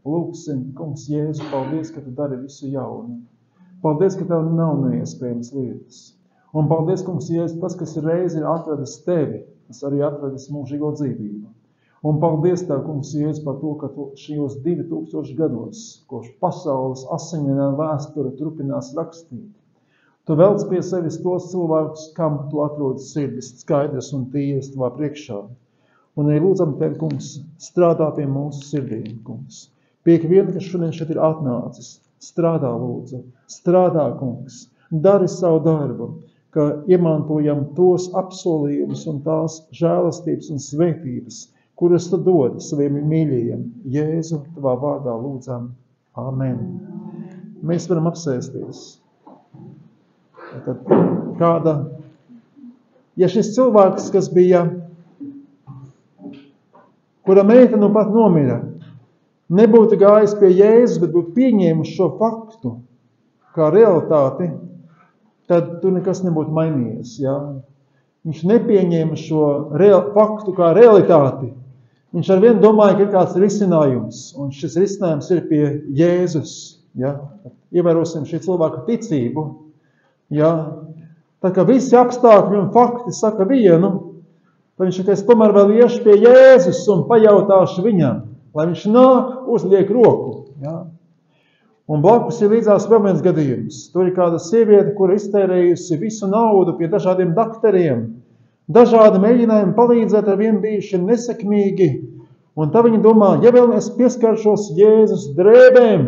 Lūksim, Kungs, Jēzu, paldies, ka Tu dari visu jaunu. Paldies, ka Tev nav neiespējamas lietas. Un paldies, Kungs, Jēzu, tas, kas reiz ir atradis Tevi, tas arī atradis mūžīgo dzīvību. Un paldies Tev, Kungs, Jēzu, par to, ka Tu šajos 2000 gados, kopš pasaules asiņainā vēsture turpinās rakstīt, Tu velc pie sevis tos cilvēkus, kam Tu atrodi sirdis skaidrs un tīras Tavā priekšā. Un arī lūdzam Tevi, Kungs, strādā pie mūsu sirdīm, Kungs. Pie ikviena, kas šodien šeit ir atnācis, strādā, lūdzu, strādā, Kungs, dari savu darbu, ka iemantojam tos apsolījumus un tās žēlastības un svētības, kuras Tu dod saviem mīļajiem. Jēzu, Tavā vārdā lūdzam. Amen. Mēs varam apsēsties. Tad kāda, ja šis cilvēks, kas bija, kura meita nu pat nomira, nebūtu gājis pie Jēzus, bet būtu pieņēmuši šo faktu kā realitāti, tad tur nekas nebūtu mainījies. Ja? Viņš nepieņēma šo faktu kā realitāti. Viņš arvien domāja, ka ir kāds risinājums, un šis risinājums ir pie Jēzus. Ja? Ievērosim šī cilvēka ticību. Ja? Tā kā visi apstākļi un fakti saka vienu, tad viņš saka, es tomēr vēl iešu pie Jēzus un pajautāšu viņam, lai viņš nāk, uzliek roku. Ja? Un blakus ir līdzās vēl viens gadījums. Tur ir kāda sieviete, kura iztērējusi visu naudu pie dažādiem dakteriem. Dažādi mēģinājumi palīdzēt ar vien bijuši nesekmīgi. Un tā viņa domā, ja vēl es pieskaršos Jēzus drēbēm,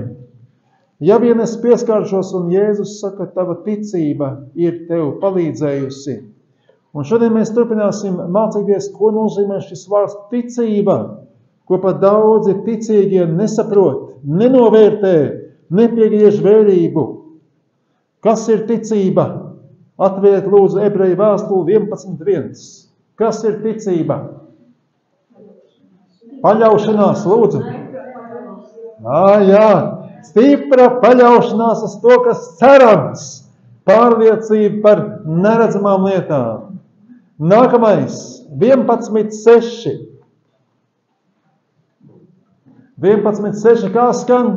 ja vien es pieskaršos un Jēzus saka, tava ticība ir tev palīdzējusi. Un šodien mēs turpināsim mācīties, ko nozīmē šis vārds ticība, ko pat daudzi ticīgie nesaprot, nenovērtē, nepiegriež vērību. Kas ir ticība? Atvērt lūdzu Ebreju vēstuli 11.1. Kas ir ticība? Paļaušanās, lūdzu. Jā, stipra paļaušanās uz to, kas cerams, pārliecība par neredzamām lietām. Nākamais, 11.6. 11.6. Kā skan?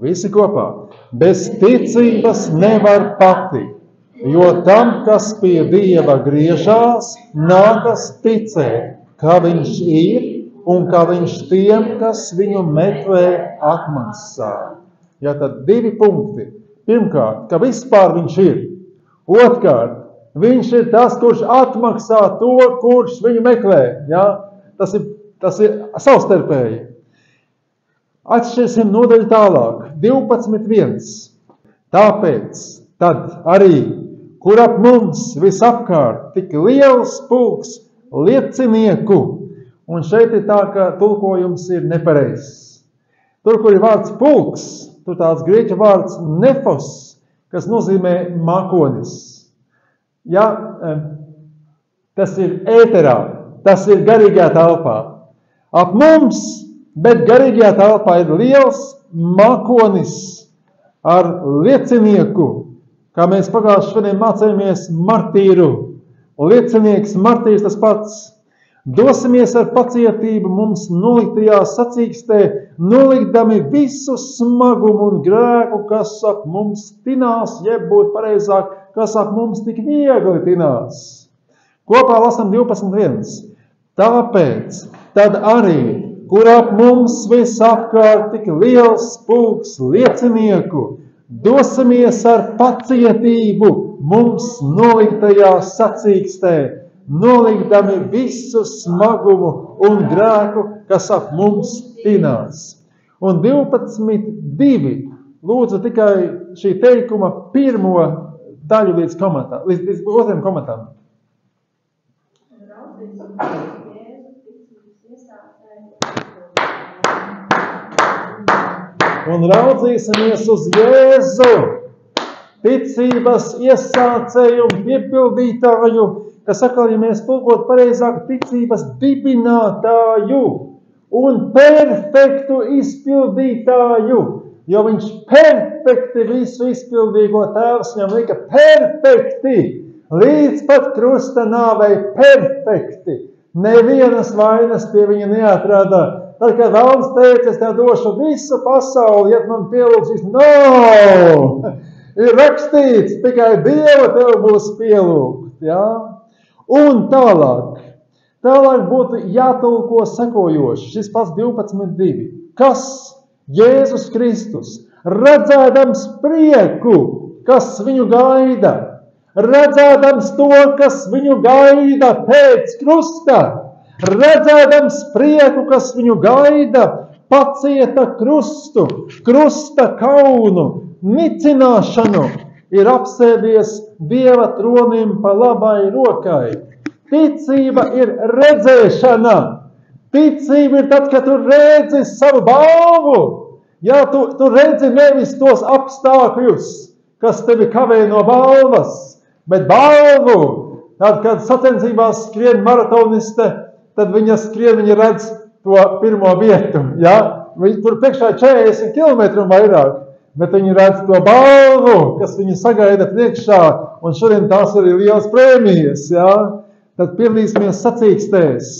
Visi kopā. Bez ticības nevar patikt, jo tam, kas pie Dieva griežās, nākas ticēt, ka viņš ir un ka viņš tiem, kas viņu meklē, atmaksā. Ja tad 2 punkti. Pirmkārt, ka vispār viņš ir. Otrkārt, viņš ir tas, kurš atmaksā to, kurš viņu meklē. Ja? Tas ir savstarpēji. Atšķirsim nodaļu tālāk. 12.1. Tāpēc tad arī, kur ap mums visapkārt tik liels pulks liecinieku, un šeit ir tā, ka tulkojums ir nepareizs. Tur, kur ir vārds pulks, tur tāds grieķu vārds nefos, kas nozīmē mākonis. Ja, tas ir ēterā, tas ir garīgajā telpā. Ap mums, bet garīgajā telpā ir liels mākonis ar liecinieku, kā mēs pagājušajā šodien mācījāmies martīru. Liecinieks, martīrs tas pats. Dosimies ar pacietību mums noliktajā sacīkstē, nolikdami visu smagumu un grēku, kas ap mums tinās, jeb būtu pareizāk, kas ap mums tik viegli tinās. Kopā lasam 12.1. Tāpēc tad arī, kur ap mums visapkārt tik liels pulks liecinieku, dosimies ar pacietību mums noliktajā sacīkstē, nolikdami visu smagumu un grēku, kas ap mums tinās. Un 12.2. Lūdzu tikai šī teikuma pirmo daļu līdz otriem komentam. Un raudzīsimies uz Jēzu, ticības iesācēju un piepildītāju, kas atkal, ja mēs tulkot pareizāk, ticības dibinātāju un perfektu izpildītāju, jo viņš perfekti visu izpildīgo tēvs viņam lika perfekti, līdz pat krusta nāvei perfekti. Nevienas vainas pie viņa neatrada. Tad, kad vēlams teica, es tev došu visu pasauli, ja man pielūgsīs, no! Ir rakstīts, tikai Dieva tev būs pielūgt, ja? Un tālāk būtu jātulko sekojoši, šis pats 12.2. Kas Jēzus Kristus, redzēdams prieku, kas viņu gaida, redzēdams to, kas viņu gaida pēc krusta, redzēdams prieku, kas viņu gaida, pacieta krustu, krusta kaunu, nicināšanu, ir apsēdies Dieva tronim pa labai rokai. Ticība ir redzēšana. Ticība ir tad, kad tu redzi savu balvu. Jā, tu redzi nevis tos apstākļus, kas tevi kavē no balvas, bet balvu. Tad, kad sacensībās skrien maratoniste, tad viņa redz to pirmo vietu. Jā? Tur priekšā 40 km un vairāk, bet viņi redz to balvu, kas viņu sagaida priekšā, un šodien tās ir lielas prēmijas. Jā? Tad piedalīsimies sacīkstēs.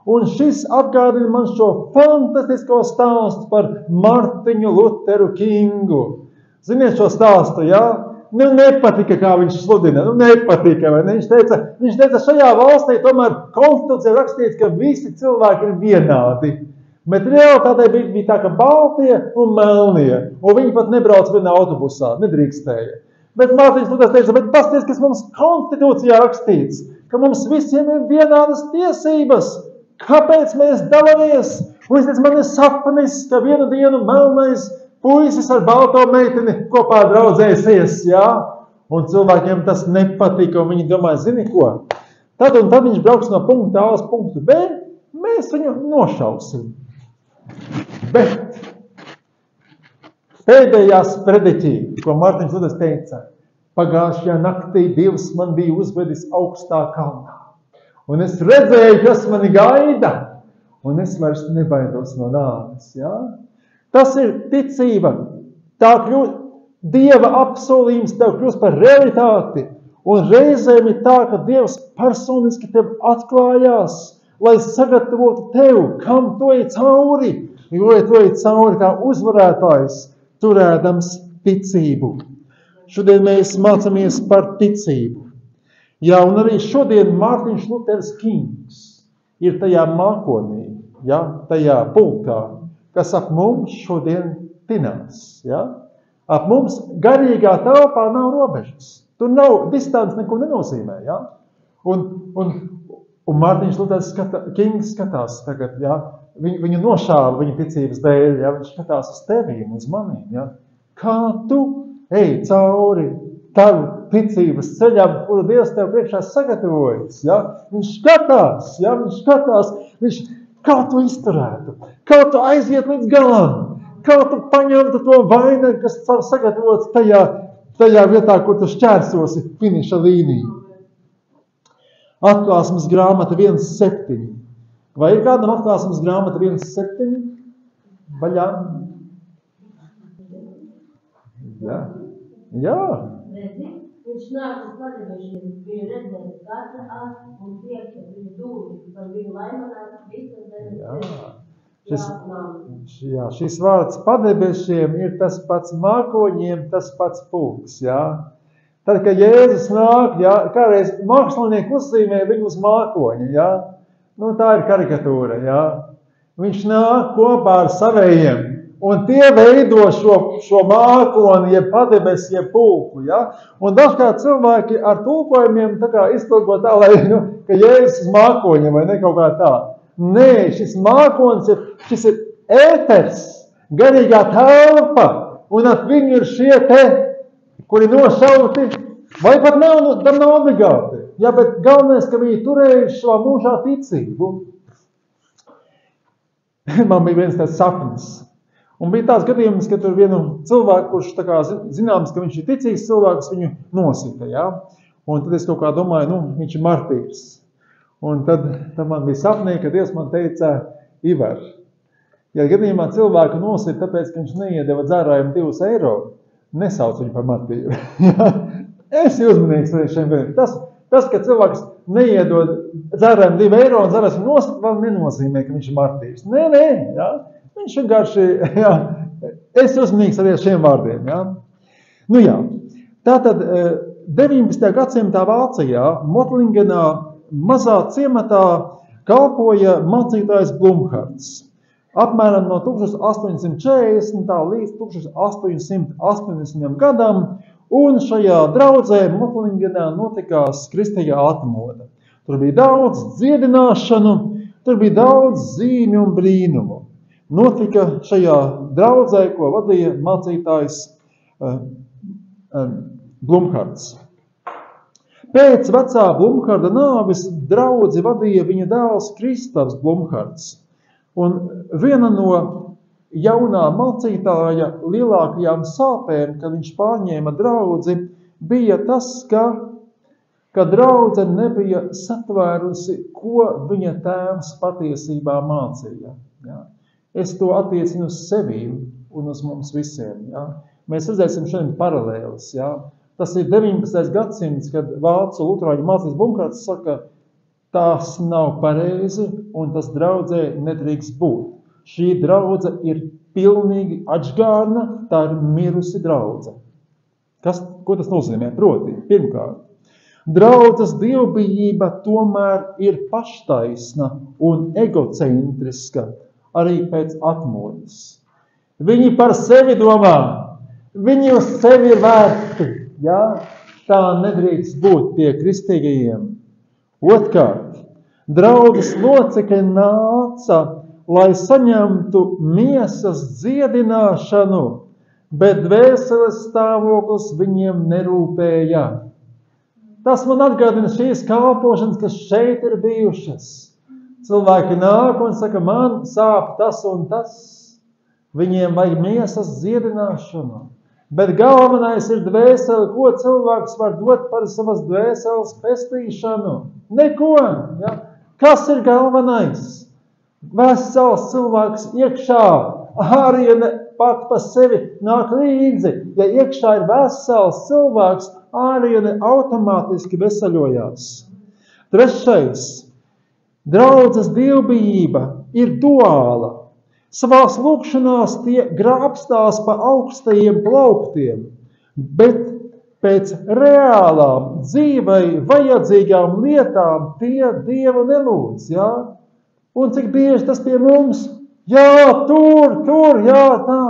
Un šis atgādina man šo fantastisko stāstu par Martiņu Luteru Kingu. Ziniet šo stāstu, jā? Nu, nepatika, kā viņš sludina. Nu, nepatika, vai ne? Viņš teica, šajā valstī tomēr konstitūcijā rakstīts, ka visi cilvēki ir vienādi. Bet realitātē bija tā, ka baltie un melnie. Un viņi pat nebrauc vienā autobusā, nedrīkstēja. Bet Mārtiņš Luters teica, bet pasties, kas mums konstitūcijā rakstīts, ka mums visiem ir vienādas tiesības. Kāpēc mēs dalāmies? Un es teicu, man ir sapnis, ka vienu dienu melnais puisis ar balto meiteni kopā draudzēsies, jā? Un cilvēkiem tas nepatika, un viņi domāja, zini ko? Tad un tad viņš brauks no punkta A uz punktu B, mēs viņu nošausim. Bet pēdējās prediķī, ko Mārtiņš Luters teica, pagājušajā naktī Dievs man bija uzvedis augstā kalnā. Un es redzēju, kas mani gaida, un es vairs nebaidos no nāves. Ja? Tas ir ticība. Tā kļūst, Dieva apsolījums tev kļūst par realitāti. Un reizēm ir tā, ka Dievs personiski tev atklājās, lai sagatavotu tev, kam tu ej cauri. Jo tu ej cauri kā uzvarētājs, turēdams ticību. Šodien mēs mācāmies par ticību. Jā, un arī šodien Mārtiņš Luters Kings ir tajā mākonī, ja, tajā pulkā, kas ap mums šodien tinās. Ja. Ap mums garīgā telpā nav robežas. Tur nav distance, neko nenozīmē. Ja. Un Mārtiņš Luters Kings skatās tagad, ja, viņu nošāva viņa ticības dēļ, ja, viņš skatās uz tevīm, uz manīm. Ja. Kā tu ej cauri tavu ticības ceļam, kuru Dievs tev priekšā sagatavojas. Ja? Viņš skatās, kā tu izturētu, kā tu aiziet līdz galam, kā tu paņemtu to vainagu, kas sagatavots tajā vietā, kur tu šķērsosi finiša līniju. Atklāsmes grāmata 1.7. Vai ir kādam atklāsmes grāmata 1.7? Vaļā? Jā. Viņš nāca padevišiem, viņu redzēja katra un priekšā viņu dūri, par viņu laimanāt visam Jā, šis vārds padevišiem ir tas pats mākoņiem, tas pats pulks, jā. Tad, kad Jēzus nāk, jā, kādreiz mākslinieki uzzīmē viņu uz mākoņa, jā. Nu, tā ir karikatūra, jā. Viņš nāk kopā ar savējiem. Un tie veido šo mākoni, jeb padebes, jeb pulku. Ja? Un dažkārt cilvēki ar tulkojumiem tā kā iztulko tā, lai, ka Jēzus uz mākoņiem vai ne kaut kā tā. Nē, šis mākonis šis ir ēters, garīgā telpa, un ap viņu ir šie te, kuri nošauti, vai pat tam nav obligāti. Ja, bet galvenais, ka viņi turējuši savā mūžā ticību. Man bija viens tāds sapnis. Un bija tāds gadījums, ka tur vienu cilvēku, kurš tā kā zināms, ka viņš ir ticīgs cilvēks, viņu nosita, ja? Un tad es kaut kā domāju, viņš ir martīrs. Un tad man bija sapnī, ka Dievs man teica, Ivar, ja gadījumā cilvēku nosita, tāpēc, ka viņš neiedeva dzērājumu 2 eiro, nesauc viņu par martīru. Esi uzmanīgs arī šiem vienam. Tas, ka cilvēks neiedod dzērēm 2 eiro un dzērēs nost, vēl nenozīmē, ka viņš ir martīrs. Nē, jā. Viņš vienkārši, jā, es uzmanīgs arī ar šiem vārdiem, jā. Nu jā, tātad 19. gadsimtā Vācijā, Motlingenā, mazā ciematā kalpoja mācītājs Blumhards. Apmēram no 1840. līdz 1880. gadam, un šajā draudzē Motlingenā notikās kristīgā atmoda. Tur bija daudz dziedināšanu, tur bija daudz zīmju un brīnumu. Notika šajā draudzē, ko vadīja mācītājs Blumhards. Pēc vecā Blumharda nāves draudzi vadīja viņa dēls Kristavs Blumhards. Un viena no jaunā mācītāja lielākajām sāpēm, kad viņš pārņēma draudzi, bija tas, ka draudze nebija satvērusi, ko viņa tēvs patiesībā mācīja. Ja? Es to attiecinu uz sevīm un uz mums visiem. Ja? Mēs redzēsim šodien paralēlis. Ja? Tas ir 19. gadsimts, kad vācu luterāņu mācības Blumhards saka, tās nav pareizi un tas draudzē nedrīkst būt. Šī draudze ir pilnīgi atžgārna, tā ir mirusi draudze. Ko tas nozīmē? Proti, pirmkārt, draudzes dievbijība tomēr ir paštaisna un egocentriska, arī pēc atmodas. Viņi par sevi domā, viņi uz sevi ir vērti. Ja? Tā nedrīkst būt pie kristīgajiem. Otkārt, draudzes locekļi nāca, lai saņemtu miesas dziedināšanu, bet dvēseles stāvoklis viņiem nerūpēja. Tas man atgādina šīs kalpošanas, kas šeit ir bijušas. Cilvēki nāk un saka, man sāp tas un tas. Viņiem vajag miesas dziedināšanu. Bet galvenais ir dvēseli, ko cilvēks var dot par savas dvēseles pestīšanu. Neko. Ja? Kas ir galvenais? Vesels cilvēks iekšā, āriene pat pa sevi nāk līdzi. Ja iekšā ir vesels cilvēks, āriene automātiski veseļojās. Trešais. Draudzes dievbijība ir duāla. Savās lūkšanās tie grābstās pa augstajiem plauktiem, bet pēc reālām dzīvei vajadzīgām lietām tie Dievu nelūdz. Ja? Un cik bieži tas pie mums? Jā, tur, jā, tā.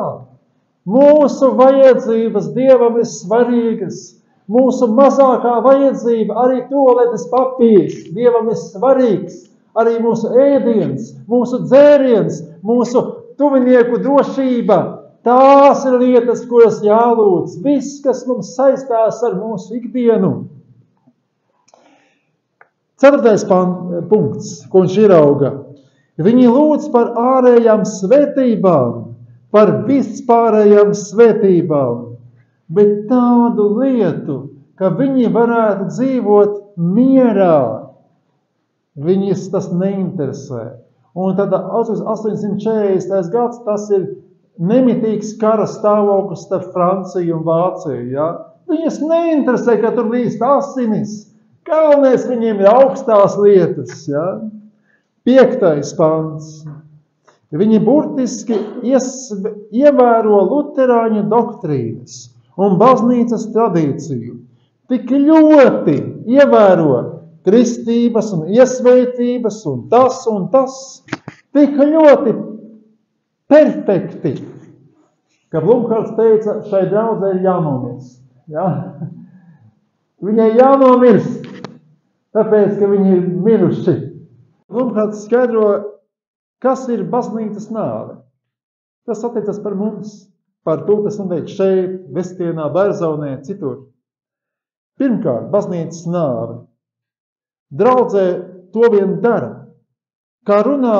Mūsu vajadzības Dievam ir svarīgas. Mūsu mazākā vajadzība, arī toaletes papīrs, Dievam ir svarīgs. Arī mūsu ēdiens, mūsu dzēriens, mūsu tuvinieku drošība. Tās ir lietas, kuras jālūdz. Viss, kas mums saistās ar mūsu ikdienu. 4. punkts, ko viņš ierauga. Viņi lūdz par ārējām svētībām, par vispārējām svētībām, bet tādu lietu, ka viņi varētu dzīvot mierā. Viņus tas neinteresē. Un tad 840. gads, tas ir nemitīgs kara stāvoklis starp Franciju un Vāciju. Ja? Viņus neinteresē, ka tur līst asinis. Galvenais viņiem ir augstās lietas. Ja? 5. pants. Viņi burtiski ievēro luterāņu doktrīnas un baznīcas tradīciju. Tik ļoti ievēro kristības un iesvētības un tas, tik ļoti perfekti, ka Blumhards teica, šai draudzē ir jānomirst. Ja? Viņai jānomirst, tāpēc, ka viņi ir miruši. Blumhards skaidro, kas ir baznīcas nāve. Tas attiecas par mums, par to, kas notiek šeit, Vestienā, Bērzaunē, citur. Pirmkārt, baznīcas nāve. Draudzē to vien dara, kā runā,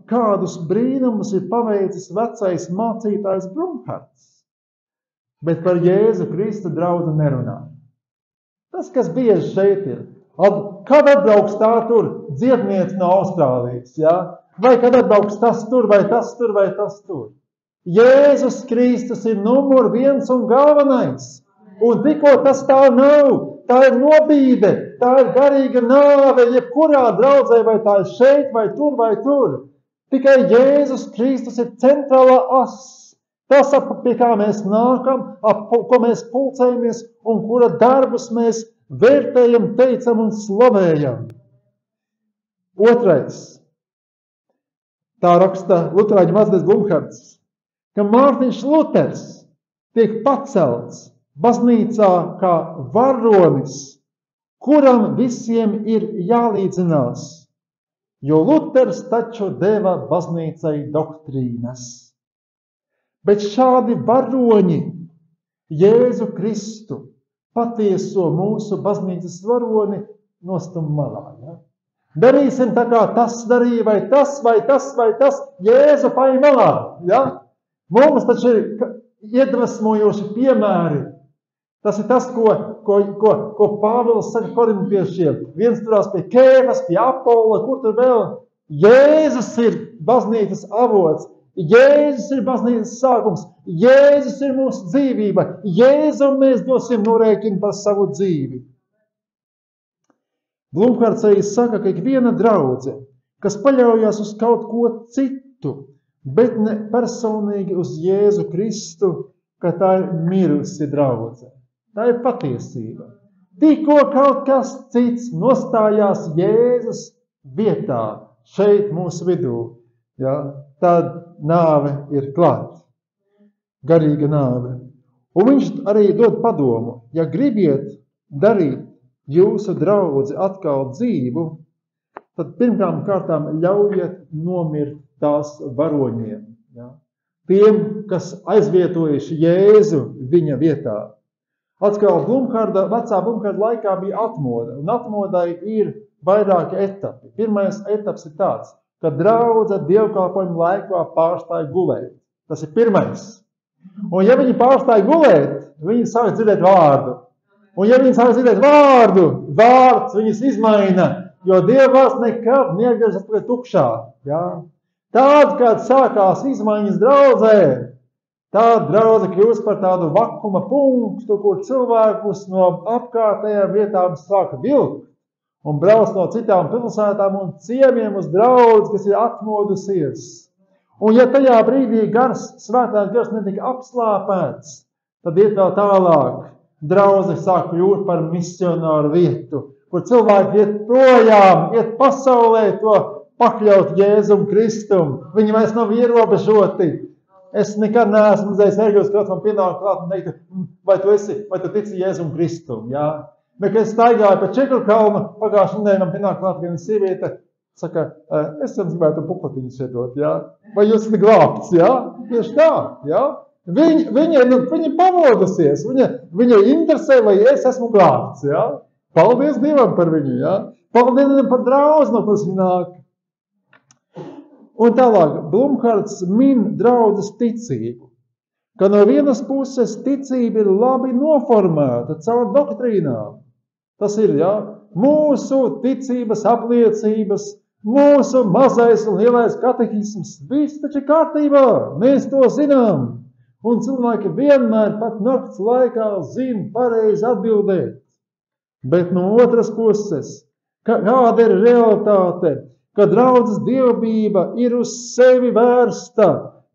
kādus brīnumus ir paveicis vecais mācītājs Blumhards. Bet par Jēzu Kristu draudze nerunā. Tas, kas bieži šeit ir. Kad atbrauks tā tur dziedniece no Austrālijas, ja? Vai kad atbrauks tas tur, vai tas tur, vai tas tur. Jēzus Kristus ir numur 1 un galvenais. Un tikko tas tā nav, tā ir nobīde. tā ir garīga nāve, jebkurā draudzē, vai tā ir šeit, vai tur, vai tur. Tikai Jēzus Kristus ir centrālā as. Tas, pie kā mēs nākam, ko mēs pulcējamies un kura darbus mēs vērtējam, teicam un slavējam. Otrais. Tā raksta luterāņu mācītājs Blumhards, ka Mārtiņš Luters tiek pacelts baznīcā kā varonis, kuram visiem ir jālīdzinās, jo Luters taču deva baznīcai doktrīnas. Bet šādi varoņi Jēzu Kristu, patieso mūsu baznīcas varoni, nostum malā. Ja? Darīsim tā kā tas darīja, vai tas, vai tas, vai tas, Jēzu paņem malā. Ja? Mums taču ir iedvesmojoši piemēri. Tas ir tas, ko Pāvils saka korintiešiem. Viens turās pie Kēfas, pie Apolla, kur tur vēl. Jēzus ir baznīcas avots. Jēzus ir baznīcas sākums. Jēzus ir mūsu dzīvība. Jēzum mēs dosim norēķinu par savu dzīvi. Blumhards arī saka, ka ikviena draudze, kas paļaujas uz kaut ko citu, bet ne personīgi uz Jēzu Kristu, ka tā ir mirusi draudze. Tā ir patiesība. Tikko kaut kas cits nostājās Jēzus vietā, šeit mūsu vidū, ja, tad nāve ir klāt. Garīga nāve. Un viņš arī dod padomu, ja gribiet darīt jūsu draudzi atkal dzīvu, tad pirmām kārtām ļaujiet nomirt tās varoņiem. Ja? Tiem, kas aizvietojuši Jēzu viņa vietā. Atkal vecā Blumharda laikā bija atmoda, un atmodai ir vairāki etapi. Pirmais etaps ir tāds, ka draudze dievkalpojuma laikā pārstāja gulēt. Tas ir pirmais. Un ja viņi pārstāja gulēt, viņi sāk dzirdēt vārdu. Un ja viņi sāk dzirdēt vārdu, vārds viņus izmaina, jo Dievs nekad neatgriežas pie tukšā. Ja? Tād, kad sākās izmaiņas draudzē, tā draudze kļūst par tādu vakuma punktu, kur cilvēkus no apkārtējām vietām sāka vilkt un brauc no citām pilsētām un ciemiem uz draudzi, kas ir atmodusies. Un ja tajā brīdī svētās gars netika apslāpēts, tad iet vēl tālāk. Draudze sāk kļūt par misionāru vietu, kur cilvēki iet projām, iet pasaulē to pakļaut Jēzum Kristum. Viņi vairs nav ierobežoti. Es nekad neesmu redzējis erģos, kāds man pienāk klāt un teikt, vai tu tici Jēzum Kristum, jā? Bet, kad es staigāju pa Čekru kalnu, pagājušajā nedēļā man pienāk klāt viena sieviete, saka, es jums gribētu puklatiņus iedot, jā? Vai jūs esat glābts, jā? Tieši tā, jā? Viņa pavodusies, viņa interesē, vai es esmu glābts, jā? Paldies Dievam par viņu, jā? Paldies Dievam par draudzi, no kuras viņa nāk. Un tālāk, Blumhards min draudzes ticību, ka no vienas puses ticība ir labi noformēta caur doktrīnām. Tas ir, jā, mūsu ticības apliecības, mūsu mazais un lielais katehisms, viss taču kārtībā, mēs to zinām. Un cilvēki vienmēr pat nakts laikā zina pareizi atbildēt. Bet no otras puses, kāda ir realitāte, ka draudzes dievbība ir uz sevi vērsta,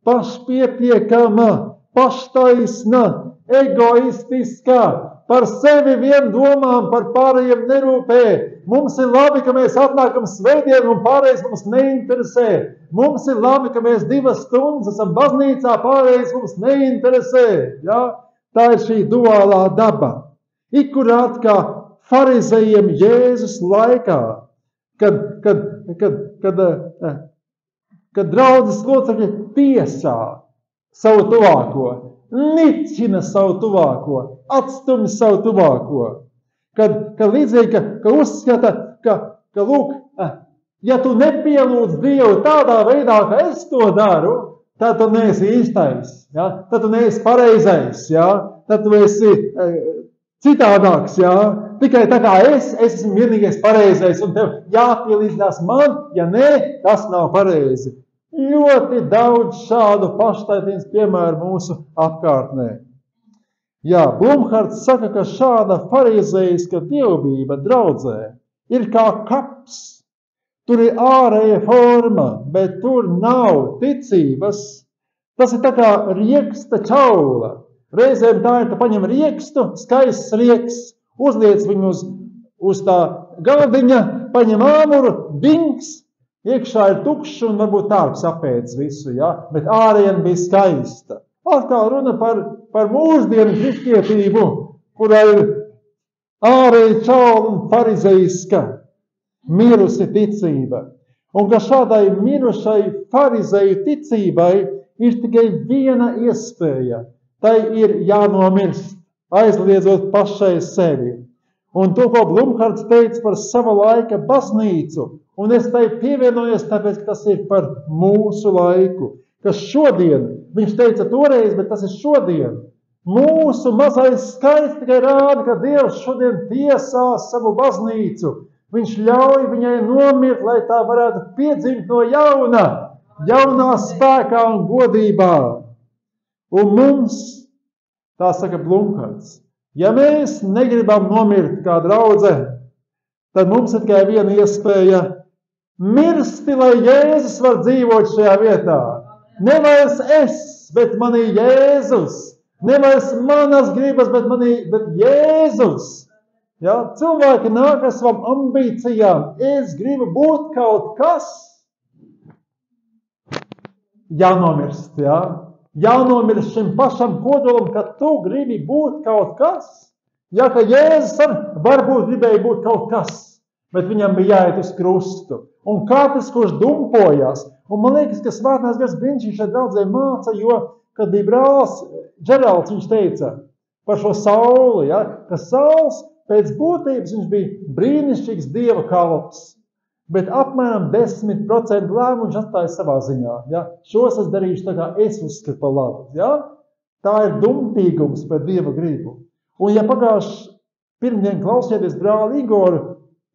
pašpietiekama, paštaisna, egoistiskā, par sevi vien domām, par pārējiem nerūpē. Mums ir labi, ka mēs atnākam svētdien un pārējais mums neinteresē. Mums ir labi, ka mēs 2 stundas esam baznīcā, pārējais mums neinteresē. Ja? Tā ir šī duālā daba. Ikurāt kā farizejiem Jēzus laikā, kad draudzes locekļi tiesā savu tuvāko, nicina savu tuvāko, atstumj savu tuvāko. Kad līdzīgi, ka uzskata, ka lūk, ja tu nepielūdz Dievu tādā veidā, ka es to daru, tad tu neesi īstais, ja? Tad tu neesi pareizais, ja? Tad tu esi citādāks. Ja? Tikai tā kā es esmu vienīgais pareizais un tev jāpielīdzinās man, ja nē, tas nav pareizi. Ļoti daudz šādu paštaisnības piemēru mūsu apkārtnē. Jā, Blumhards saka, ka šāda farizeiska dievbība draudzē ir kā kaps. Tur ir ārēja forma, bet tur nav ticības. Tas ir tā kā rieksta čaula. Reizēm tā ir, tu paņem riekstu, skaists rieks, uzliec viņu uz tā galdiņa, paņem āmuru, dings, iekšā ir tukšs un varbūt tārps apēdz visu, ja? Bet ārēja bija skaista. Atkal runa par mūsdienu kristietību, kurā ir ārēja čaula un farizeiska mirusi ticība. Un ka šādai mirušai farizeju ticībai ir tikai viena iespēja. Tai ir jānomirst, aizliedzot pašai sevi. Un to, ko Blumhards teica par sava laika baznīcu, un es tai pievienojos, tāpēc, ka tas ir par mūsu laiku. Kas šodien, viņš teica toreiz, bet tas ir šodien. Mūsu mazais skaits tikai rāda, ka Dievs šodien tiesās savu baznīcu. Viņš ļauj viņai nomirt, lai tā varētu piedzimt no jaunā spēkā un godībā. Un mums, tā saka Blumhards, ja mēs negribam nomirt kā draudze, tad mums ir tikai viena iespēja mirsti, lai Jēzus var dzīvot šajā vietā. Nevairs es, bet manī Jēzus. Nevairs manas gribas, bet Jēzus. Ja? Cilvēki nāk ar savām ambīcijām. Es gribu būt kaut kas. Jānomirst, ja? Jānomirst šim pašam kodolam, ka tu gribi būt kaut kas. Ja, ka Jēzus varbūt gribēja būt kaut kas, bet viņam bija jāiet uz krustu. Un katrs, kurš dumpojās, un man liekas, ka Svētās gars brīnišķīgi šeit draudzē māca, jo, kad bija brālis Džeralds, viņš teica par šo Sauli, ja, ka Sauls pēc būtības viņš bija brīnišķīgs Dieva kalps, bet apmēram 10% lēmumu viņš atstāja savā ziņā. Ja. Šos es darīšu tā kā es uzskatu par labu. Ja. Tā ir dumpīgums pret Dieva gribu. Un ja pagājuši pirmdien klausieties brāli Igoru,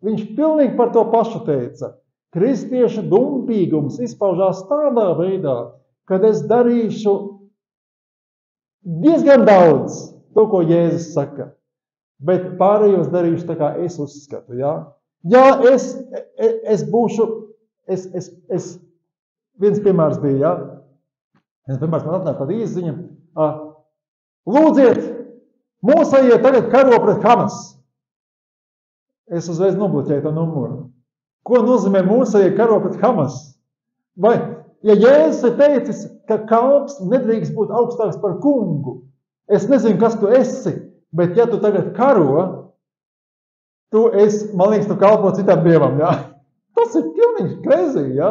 viņš pilnīgi par to pašu teica. Kristiešu dumpīgums izpaužās tādā veidā, kad es darīšu diezgan daudz to, ko Jēzus saka, bet pārējos darīšu tā, kā es uzskatu. Ja, es būšu, viens piemērs bija, ja, viens piemērs man atnāk tāda izziņa, lūdziet, mūsējie tagad karo pret Hamas. Es uzreiz nobloķēju to numuru. Ko nozīmē mūsējie karo pret Hamas? Vai, ja Jēzus ir teicis, ka kalps nedrīkst būt augstāks par kungu, es nezinu, kas tu esi, bet ja tu tagad karo, man liekas, tu kalpo citam dievam, ja? Tas ir pilnīgi crazy, ja?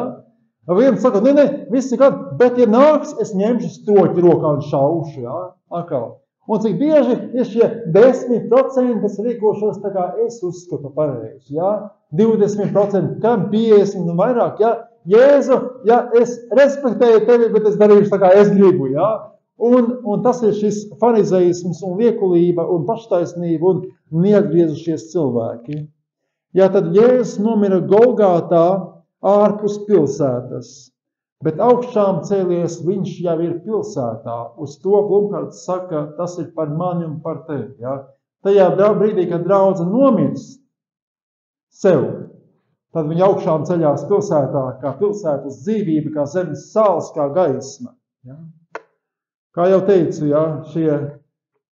Viens saka, ne, viss ir kāds, bet ja nāks, es ņemšu stoķi rokā un šaušu, ja? Akal. Un cik bieži ir šie 10%, kas rīkošos tā kā es uzskatu pareizi, ja? 20%, kam 50% un vairāk, ja? Jēzu, ja es respektēju tevi, bet es darīšu tā kā es gribu, ja? Un tas ir šis farizeisms un liekulība un paštaisnība un neatgriezušies cilvēki. Ja tad Jēzus nomira Golgātā ārpus pilsētas, bet augšām cēlies viņš jau ir pilsētā. Uz to Blumhards saka, tas ir par mani un par tevi. Ja? Tajā brīdī, kad draudze nomirst sev, tad viņa augšām ceļās pilsētā, kā pilsētas dzīvība, kā zemes sāls, kā gaisma. Ja? Kā jau teicu, ja, šie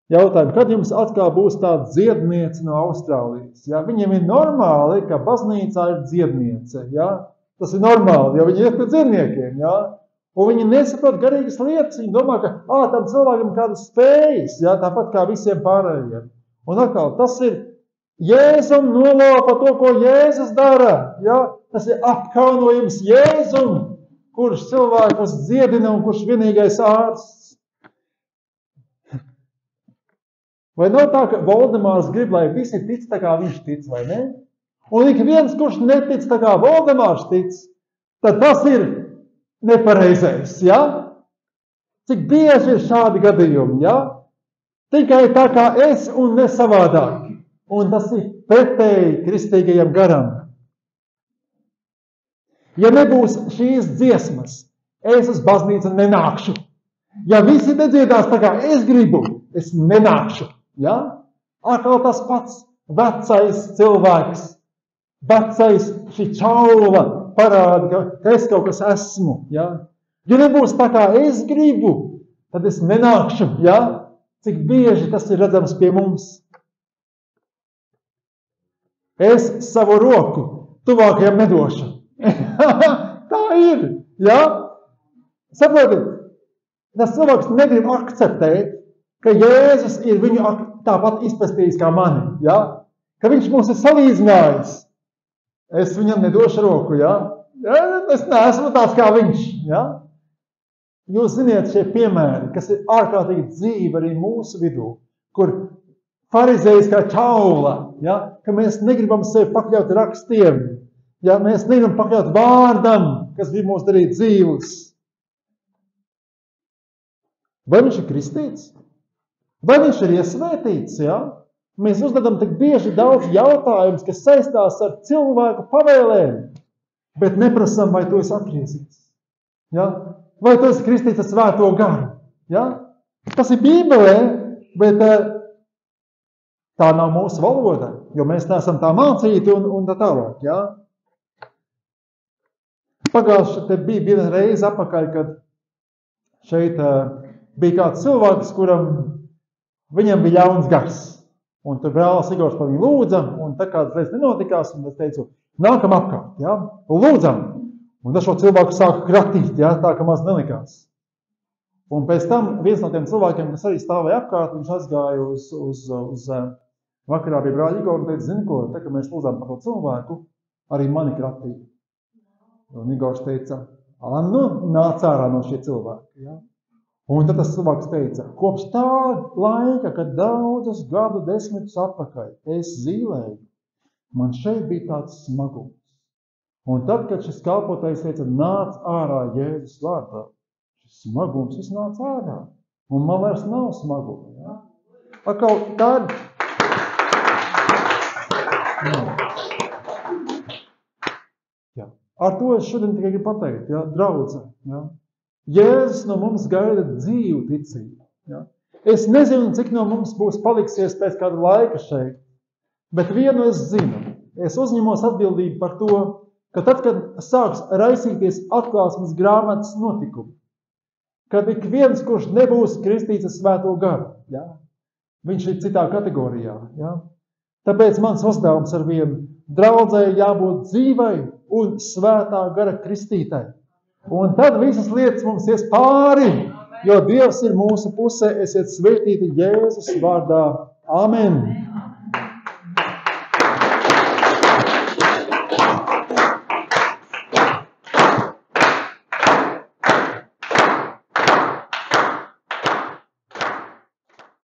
jautājumi, kad jums atkal būs tāda dziedniece no Austrālijas? Ja? Viņiem ir normāli, ka baznīcā ir dziedniece. Ja? Tas ir normāli, jo viņi iet pie dziedniekiem. Ja? Un viņi nesaprot garīgas lietas. Viņi domā, ka tam cilvēkam kādas spējas, ja? Tāpat kā visiem pārējiem. Un atkal, tas ir Jēzum nolaupa to, ko Jēzus dara. Ja? Tas ir apkaunojums Jēzum, kurš cilvēkus dziedina un kurš vienīgais ārsts. Vai nav tā, ka Voldemārs grib, lai visi tic tā, kā viņš tic, vai ne? Un ik viens, kurš netic tā, kā Voldemārs tic, tad tas ir nepareizais, ja? Cik bieži ir šādi gadījumi, ja? Tikai tā kā es un ne savādāk. Un tas ir pretēji kristīgajam garam. Ja nebūs šīs dziesmas, es uz baznīcu nenākšu. Ja visi nedziedās tā kā es gribu, es nenākšu. Ja? Atkal tas pats vecais cilvēks, vecais šī čaula parāda, ka es kaut kas esmu. Ja? Ja nebūs tā kā es gribu, tad es nenākšu. Ja? Cik bieži tas ir redzams pie mums? Es savu roku tuvākajam nedošu. Tā ir. Ja? Saprotiet, tas cilvēks negrib akceptēt, ka Jēzus ir viņu tāpat izpestījis kā mani. Ja? Ka viņš mūs ir salīdzinājis. Es viņam nedošu roku. Ja? Es neesmu tāds kā viņš. Ja? Jūs ziniet šie piemēri, kas ir ārkārtīgi dzīvi arī mūsu vidū, kur farizējs kā čaula, ja? Ka mēs negribam sevi pakļaut rakstiem, ja? Mēs negribam pakļaut vārdam, kas bija mūs darīt dzīvus. Vai viņš ir kristīts? Vai viņš ir iesvētīts? Ja? Mēs uzdodam tik bieži daudz jautājumus, kas saistās ar cilvēku pavēlēm, bet neprasam, vai tu esi atgriezīts. Ja? Vai tu esi kristīts ar svēto garu? Ja? Tas ir Bībelē, bet tā nav mūsu valoda, jo mēs neesam tā mācīti un tā tālāk. Ja? Pagājuši te bija viena reize apakaļ, kad šeit bija kāds cilvēks, kuram viņam bija ļauns gars. Un tur brālis Igors par viņu lūdza, un tā kādas reizes nenotikās, un es teicu, nākam apkārt, ja? Lūdzam. Un tad šo cilvēku sāka kratīt, ja? Tā ka maz nelikās. Un pēc tam viens no tiem cilvēkiem, kas arī stāvēja apkārt, viņš aizgāja uz vakarā bija brāļa Igora un teica, zini ko, tā kā mēs lūdzām par to cilvēku, arī mani kratīja. Un Igors teica, nāc ārā no šie cilvēki, ja? Un tad tas cilvēks teica, kopš tā laika, kad daudzus gadu desmitus atpakaļ es zīlēju, man šeit bija tāds smagums. Un tad, kad šis kalpotājs teica, nāc ārā Jēzus vārdā, šis smagums viss nāc ārā. Un man vairs nav smaguma. Ja? Akal tad... Ja. Ar to es šodien tikai gribu pateikt, ja? Draudze. Ja? Jēzus no mums gaida dzīvu ticību. Ja? Es nezinu, cik no mums būs paliksies pēc kāda laika šeit, bet vienu es zinu. Es uzņemos atbildību par to, ka tad, kad sāks raisīties atklāsmes grāmatas notikumi, kad ik viens, kurš nebūs kristīts ar svēto garu, ja? Viņš ir citā kategorijā. Ja? Tāpēc mans uzdevums ar vienu draudzē jābūt dzīvai un svētā gara kristītai. Un tad visas lietas mums ies pāri, jo Dievs ir mūsu pusē, esiet svētīti Jēzus vārdā. Amen!